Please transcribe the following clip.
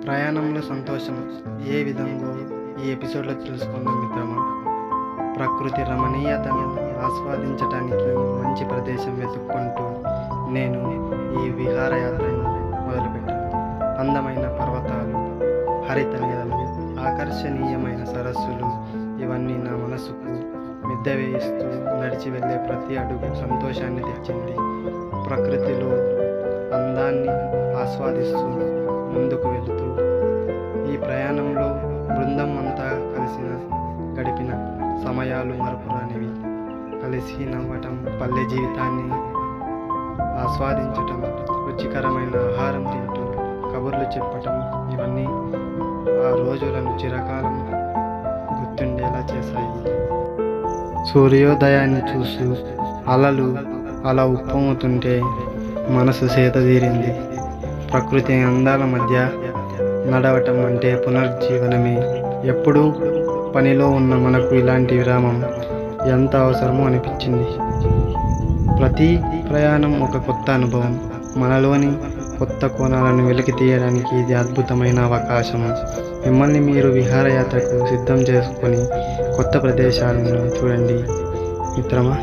ప్రయాణంలో సంతోషం ఏ విధంగా ఈ ఎపిసోడ్లో తెలుసుకుందాం మిత్రమా. ప్రకృతి రమణీయతను ఆస్వాదించడానికి మంచి ప్రదేశం వెతుక్కుంటూ నేను ఈ విహారయాత్రను మొదలుపెట్టాను. అందమైన పర్వతాలు, హరిత నేలలు, ఆకర్షణీయమైన సరస్సులు ఇవన్నీ నా మనసుకు మిద్దె వేయిస్తూ నడిచి వెళ్ళే ప్రతి అడుగు సంతోషాన్ని తెచ్చింది. ప్రకృతిలో అందాన్ని ఆస్వాదిస్తూ ముందుకు వెళుతూ ఈ ప్రయాణంలో బృందం అంతా గడిపిన సమయాలు మరపురానివి. కలిసి నవ్వటం, పల్లె జీవితాన్ని ఆస్వాదించటం, రుచికరమైన ఆహారం తింటూ కబుర్లు చెప్పటం ఇవన్నీ ఆ రోజులను చిరకాలం గుర్తుండేలా చేశాయి. సూర్యోదయాన్ని చూస్తూ అలలు అలా ఉప్పొంగుతుంటే మనసు సేదతీరింది. ప్రకృతి అందాల మధ్య నడవటం అంటే పునర్జీవనమే. ఎప్పుడూ పనిలో ఉన్న మనకు ఇలాంటి విరామం ఎంత అవసరమో అనిపించింది. ప్రతి ప్రయాణం ఒక కొత్త అనుభవం, మనలోని కొత్త కోణాలను వెలికి తీయడానికి ఇది అద్భుతమైన అవకాశం. మిమ్మల్ని మీరు విహారయాత్రకు సిద్ధం చేసుకొని కొత్త ప్రదేశాలను చూడండి మిత్రమా.